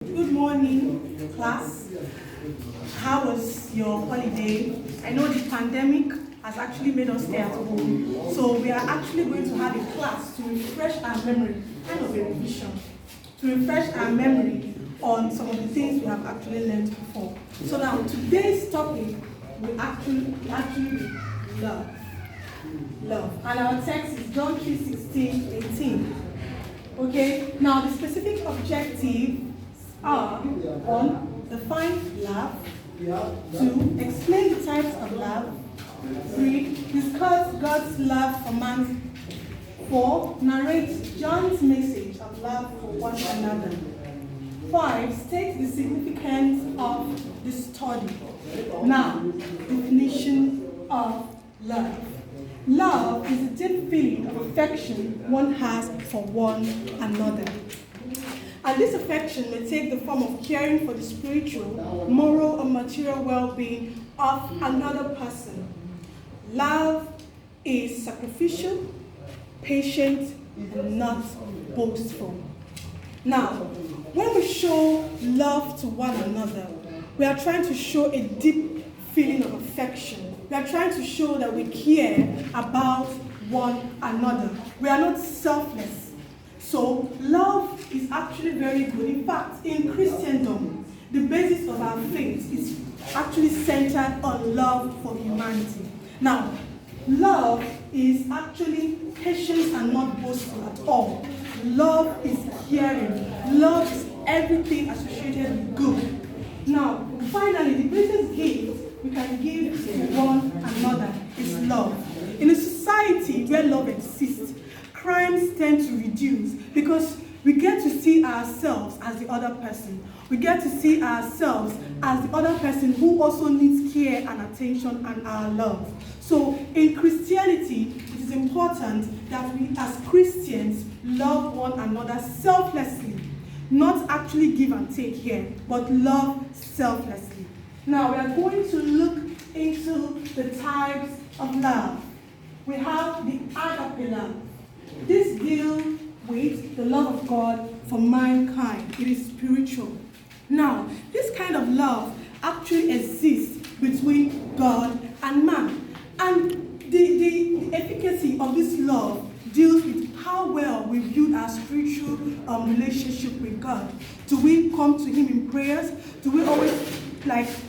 Good morning, class. How was your holiday? I know the pandemic has actually made us stay at home, so we are actually going to have a class to refresh our memory, kind of a revision, to refresh our memory on some of the things we have actually learned before. So now, today's topic will actually be love. Love. And our text is John 3:16-18. Okay, now the specific objectives are: 1, define love; 2, explain the types of love; 3, discuss God's love for man; 4, narrate John's message of love for one another; 5, state the significance of the study. Now, definition of love. Love is a deep feeling of affection one has for one another. And this affection may take the form of caring for the spiritual, moral, or material well-being of another person. Love is sacrificial, patient, and not boastful. Now, when we show love to one another, we are trying to show a deep feeling of affection. We are trying to show that we care about one another. We are not selfless. So love is actually very good. In fact, in Christendom, the basis of our faith is actually centered on love for humanity. Now, love is actually patience and not boastful at all. Love is caring. Love is everything associated with good. Now, finally, the greatest gift we can give to one another is love. In a society where love exists, crimes tend to reduce because we get to see ourselves as the other person. We get to see ourselves as the other person who also needs care and attention and our love. So in Christianity, it is important that we as Christians love one another selflessly. Not actually give and take here, but love selflessly. Now we are going to look into the types of love. We have the agape love. This deals with the love of God for mankind. It is spiritual. Now, this kind of love actually exists between God and man. And the efficacy of this love deals with how well we build our spiritual relationship with God. Do we come to Him in prayers? Do we always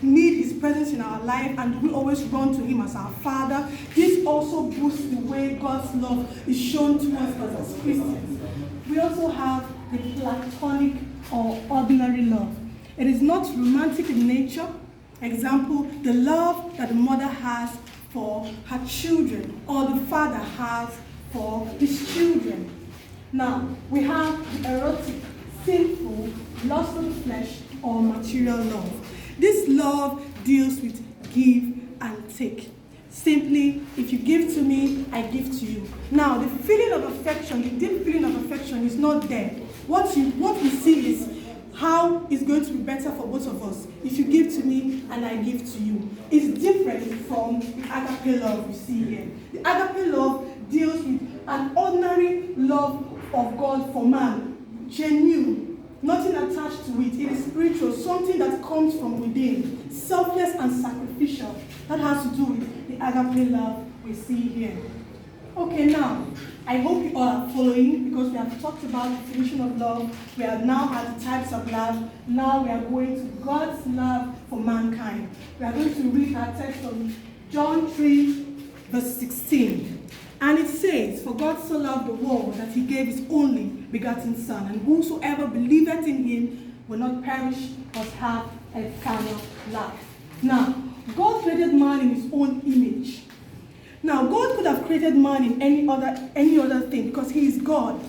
need His presence in our life, and do we always run to Him as our Father? This also boosts the way God's love is shown towards us as Christians. We also have the platonic or ordinary love. It is not romantic in nature. Example, the love that the mother has for her children or the father has for his children. Now, we have the erotic, sinful, lust of the flesh, or material love. This love deals with give and take. Simply, if you give to me, I give to you. Now, the feeling of affection, the deep feeling of affection is not there. What we see is how it's going to be better for both of us if you give to me and I give to you. It's different from the agape love we see here. The agape love deals with an ordinary love of God for man, genuine, nothing attached to it. It is spiritual, something that comes from within, selfless and sacrificial. That has to do with the agape love we see here. Okay, now, I hope you all are following because we have talked about the definition of love. We are now at the types of love. Now we are going to God's love for mankind. We are going to read our text from John 3, verse 16. And it says, "For God so loved the world that He gave His only begotten Son, and whosoever believeth in Him will not perish but have eternal life." Now, God created man in His own image. Now, God could have created man in any other thing because He is God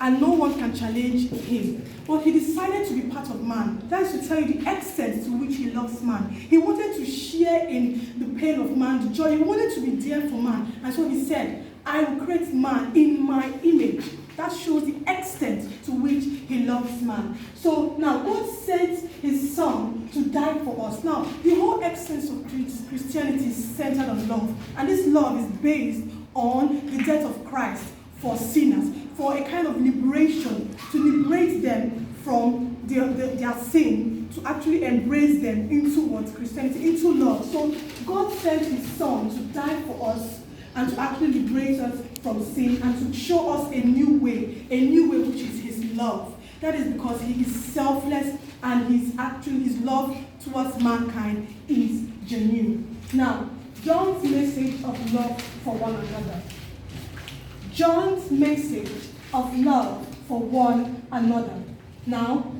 and no one can challenge Him. But He decided to be part of man. That is to tell you the extent to which He loves man. He wanted to share in the pain of man, the joy. He wanted to be there for man. And so He said, "I will create man in my image." That shows the extent to which He loves man. So now God sent His Son to die for us. Now, the whole essence of Christianity is centered on love. And this love is based on the death of Christ for sinners, for a kind of liberation, to liberate them from their sin, to actually embrace them into what? Christianity, into love. So God sent his son to die for us and to actually liberate us from sin and to show us a new way which is his love. That is because he is selfless and his love towards mankind is genuine. Now, John's message of love for one another. John's message of love for one another. Now,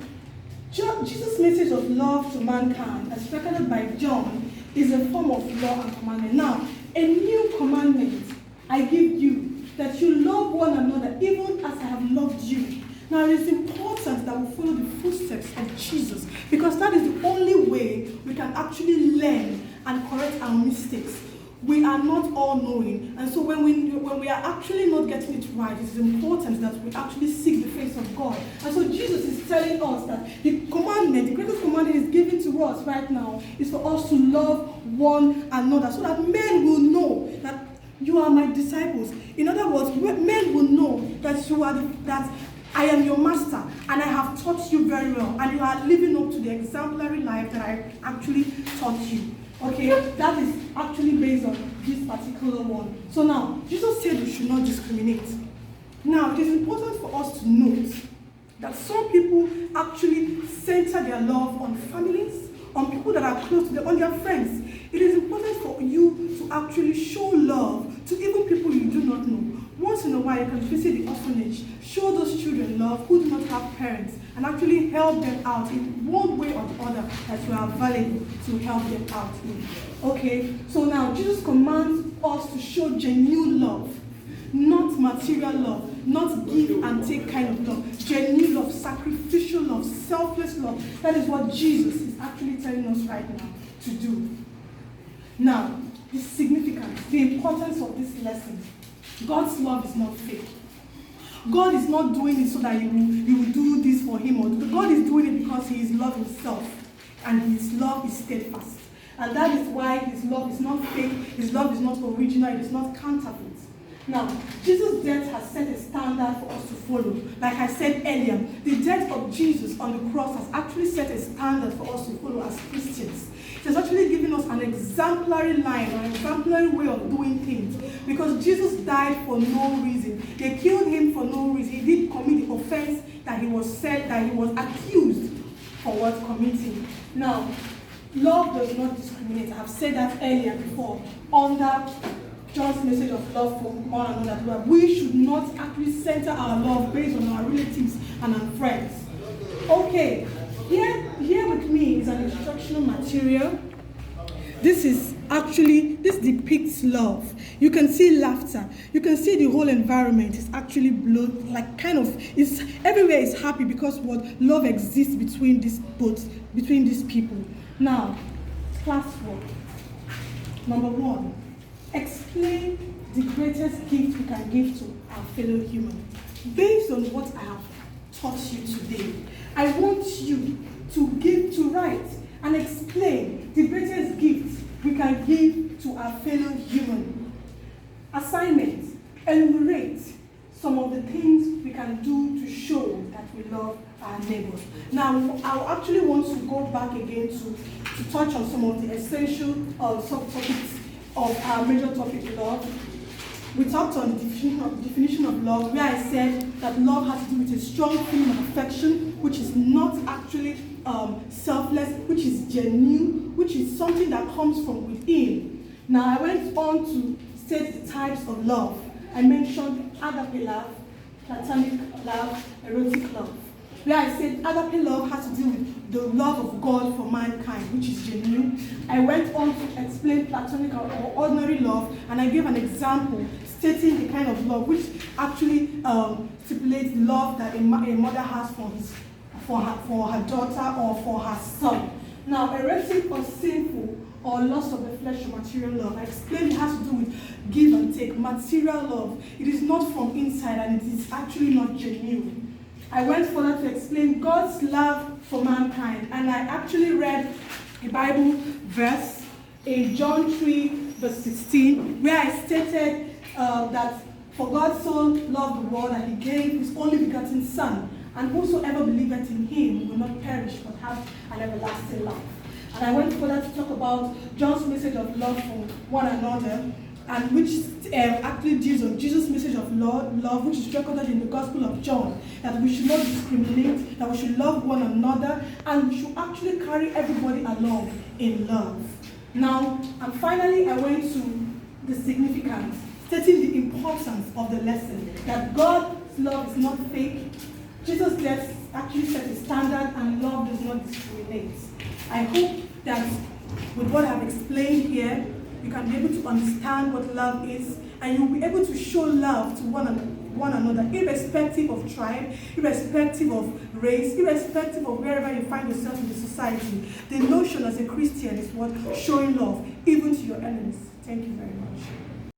Jesus' message of love to mankind, as recorded by John, is a form of law and commandment. Now, a new commandment I give you, that you love one another, even as I have loved you. Now, it is important that we follow the footsteps of Jesus, because that is the only way we can actually learn and correct our mistakes. We are not all knowing, and so when we are actually not getting it right, it is important that we actually seek the face of God. And so Jesus is telling us that the greatest commandment is given to us right now is for us to love one another, so that men will know that you are my disciples. In other words, men will know that I am your master, and I have taught you very well, and you are living up to the exemplary life that I actually taught you. Okay, that is actually based on this particular one. So now, Jesus said we should not discriminate. Now, it is important for us to note that some people actually center their love on families, on people that are close to them, on their friends. It is important for you to actually show love to even people you do not know. Once in a while, you can visit the orphanage, show those children love who do not have parents, and actually help them out in one way or the other that you are available to help them out in. Okay, so now Jesus commands us to show genuine love, not material love, not give and take kind of love. Genuine love, sacrificial love, selfless love. That is what Jesus is actually telling us right now to do. Now, the significance, the importance of this lesson. God's love is not fake. God is not doing it so that you will do this for him. God is doing it because he is love himself. And his love is steadfast. And that is why his love is not fake. His love is not original. It is not counterfeit. Now, Jesus' death has set a standard for us to follow. Like I said earlier, the death of Jesus on the cross has actually set a standard for us to follow as Christians. It has actually given us an exemplary line, or an exemplary way of doing things. Because Jesus died for no reason. They killed him for no reason. He did commit the offense that he was accused for committing. Now, love does not discriminate. I have said that earlier before. Under John's message of love for one another, we should not actually center our love based on our relatives and our friends. Okay, here with me is an instructional material. This depicts love. You can see laughter. You can see the whole environment is actually blown, everywhere is happy because love exists between these people. Now, classwork. Number 1, explain the greatest gift we can give to our fellow human. Based on what I have taught you today, I want you to write and explain the greatest gift we can give to our fellow human. Assignment: enumerate some of the things we can do to show that we love our neighbors. Now, I actually want to go back again to touch on some of the essential subtopics of our major topic, love. We talked on the definition of love, where I said that love has to do with a strong feeling of affection, which is not actually selfless, which is genuine, which is something that comes from within. Now, I went on to state the types of love. I mentioned agape love, platonic love, erotic love. Where I said agape love has to do with the love of God for mankind, which is genuine. I went on to explain platonic or ordinary love, and I gave an example stating the kind of love which actually stipulates the love that a mother has for her daughter or for her son. Now, erotic or sinful or lust of the flesh or material love, I explained it has to do with give and take, material love. It is not from inside and it is actually not genuine. I went further to explain God's love for mankind, and I actually read a Bible verse in John 3 verse 16, where I stated that for God so loved the world that he gave his only begotten Son. and whosoever believeth in him will not perish but have an everlasting life. And I went further to talk about John's message of love for one another, and which actually Jesus' message of love, which is recorded in the Gospel of John, that we should not discriminate, that we should love one another, and we should actually carry everybody along in love. Now, and finally, I went to the significance, stating the importance of the lesson, that God's love is not fake. Jesus' death actually set a standard, and love does not discriminate. I hope that with what I've explained here, you can be able to understand what love is, and you'll be able to show love to one another, irrespective of tribe, irrespective of race, irrespective of wherever you find yourself in the society. The notion as a Christian is what? Showing love, even to your enemies. Thank you very much.